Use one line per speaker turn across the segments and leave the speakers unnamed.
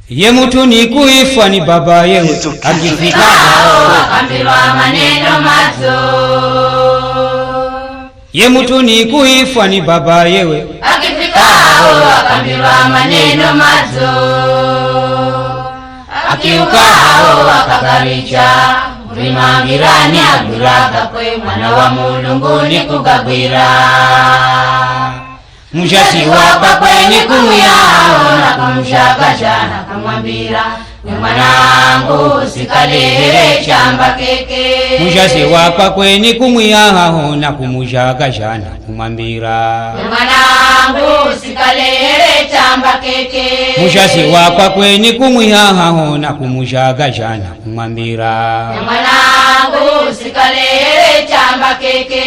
Ye mtu ni kuifwa ni baba yewe, akifika hao
akaambiwa maneno mazuri.
Ye mtu ni kuifwa ni baba yewe,
akifika hao akaambiwa maneno mazuri. Akiuka hao akagaricha ulimangirani agwiraga kwe mwana wa Mulungu ni kugagwira. Mshasi wapa kwenye kumuyao na kumshakasha na kumwambira we mwanangu usikalehere chamba keke.
Mshasi wapa kwenye kumuyao na kumshakasha na kumwambira
we mwanangu usikalehere chamba keke.
Mshasi wapa kwenye kumuyao na kumshakasha na kumwambira
we mwanangu usikalehere chamba keke.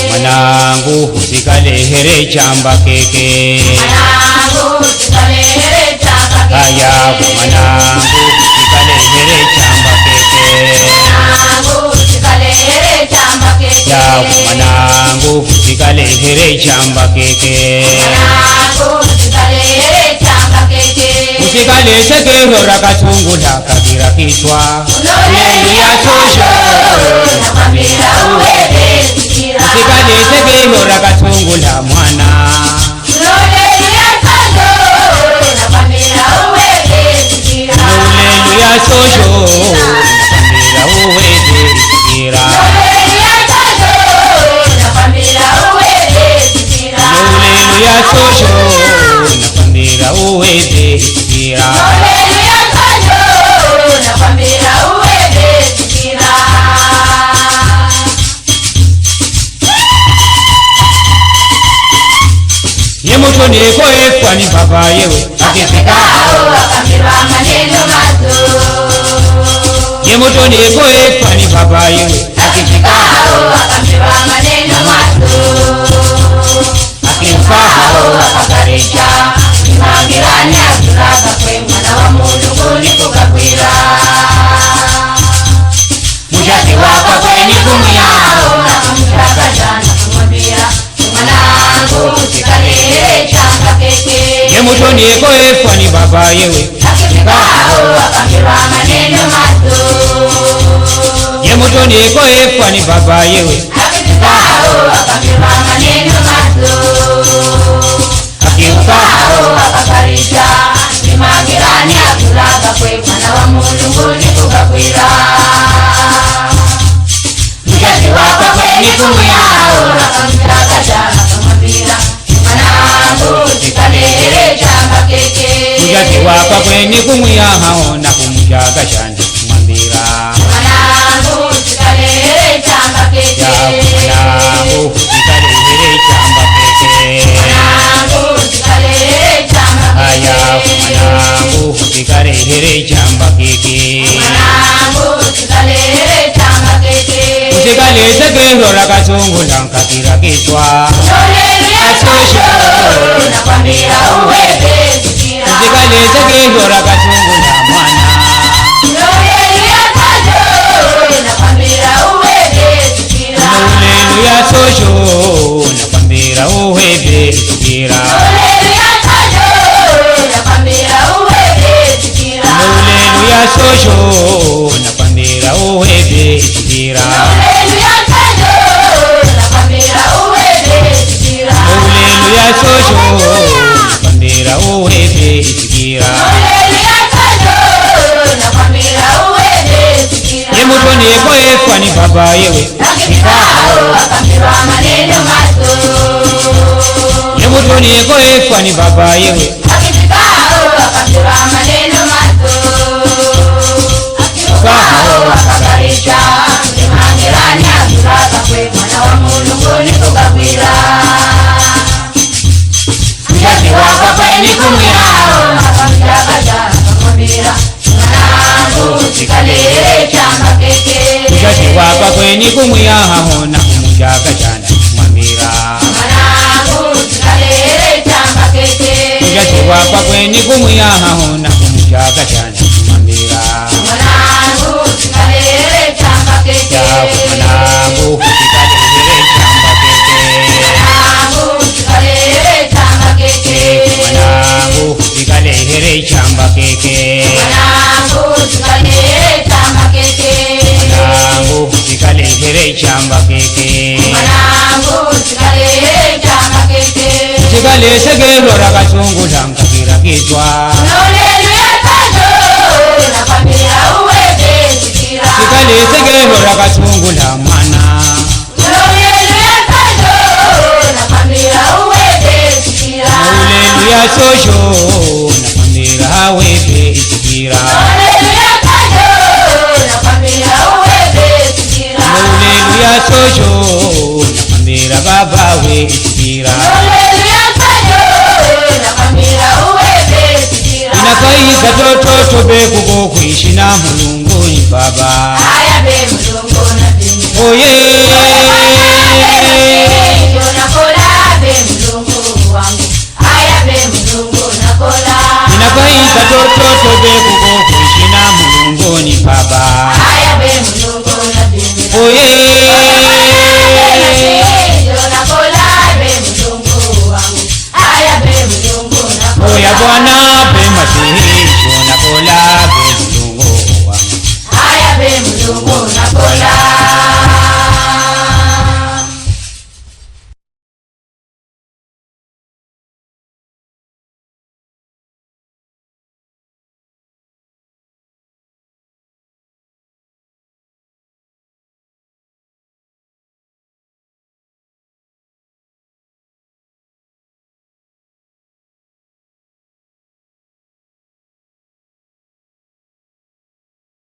Mwanangu usikalehere chamba keke.
Mwanangu usikalehere chamba keke.
Aya mwanangu usikalehere chamba keke.
Mwanangu usikalehere chamba keke.
Ya mwanangu usikalehere chamba keke.
Mwanangu usikalehere chamba keke.
Usikalese kero rakatungula kabira kiswa
Uloleli ya tosho nakwambira uweze sikira.
Usikalese kero rakatungula mwana
Uloleli ya tosho nakwambira uweze sikira.
Ulelu ya sosho nakwambira uweze sikira.
Uloleli ya tosho nakwambira uweze sikira.
Ulelu ya sosho nakwambira uweze sikira.
Uloleli ya tosho nakwambira uweze sikira.
Ye mtu ni kuifwa ni baba yewe, akifika hao
akaambiwa maneno mazuri.
Ye mtu ni kuifwa ni baba yewe,
Akifika hao akaambiwa maneno mazuri. Akifika hao akagaricha imangirani agwiraga kwe mwana wa Mulungu ni kugagwira. Mshasi wapa kwenye kumuyao na kumshakasha na kumwambira mwanangu usikalehere chamba keke.
Ye mtu ni kuifwa ni baba yewe,
Akifika hao akaambiwa maneno mazuri.
Ye mtu ni kuifwa ni baba yewe,
Akifika hao akaambiwa maneno mazuri. Akiuka hao akagaricha imangirani agwiraga kwe mwana wa Mulungu ni kugagwira. Mshasi wapa kwenye kumuyao na kumshakasha na kumwambira mwanangu usikalehere chamba keke.
Mshasi wapa kwenye kumuyao na kumshakasha na kumwambira
Mwanangu usikalehere chamba keke.
ya mwanangu usikalehere chamba keke.
Mwanangu usikalehere chamba
Aya
keke.
mwanangu usikalehere chamba keke.
Mwanangu usikalehere chamba keke.
Usikalese kero rakatungula kabira kiswa
Uloleli ya tosho nakwambira uweze sikira.
Usikalese kero rakatungula mwana
Uloleli ya tosho nakwambira uweze sikira.
Ulelu ya sosho nakwambira uweze sikira.
Uloleli ya tosho nakwambira uweze sikira.
Ulelu ya sosho nakwambira uweze sikira.
Uloleli ya tosho nakwambira uweze sikira.
Ulelu ya sosho nakwambira uweze sikira.
Uloleli ya tosho nakwambira uweze sikira.
Ye mtu ni kuifwa ni baba yewe,
Akifika hao akaambiwa maneno mazuri.
Ye mtu ni kuifwa ni baba yewe,
Akifika hao akaambiwa maneno mazuri. Akiuka hao akagaricha imangirani agwiraga kwe mwana wa Mulungu ni kugagwira. Mshasi wapa kwenye kumuyao akamshakasha akamwambira mwanangu usikalehere chamba keke.
Mshasi wapa kwenye kumuyao na kumshakasha na kumwambira
Mwanangu usikalehere chamba keke.
Mshasi wapa kwenye kumuyao na kumshakasha na kumwambira
Mwanangu usikalehere chamba keke.
ya mwanangu usikalehere chamba keke.
Mwanangu usikalehere chamba keke.
Mwanangu usikalehere chamba keke. chamba keke
Mwanangu chikale chamba keke
chikale segelo rakasungula nkakira kitwa
Nolelwe kajo na familia uweze sikira
chikale segelo rakasungula mwana
Nolelwe kajo na familia uweze sikira
Haleluya sojo na familia webe sikira
Nolelwe kajo na familia uweze sikira
Haleluya sojo na familia baba we sikira
Nolelwe kajo na familia uweze sikira
inakaisa toto bekuko kuishi na Mulungu ni baba
Aya be mulungu na bini
oye inakaisa toto bekuko kuishi na Mulungu ni baba oye oya bwana be masihi nakola be Mulungu wangu
Aya be mulungu nakola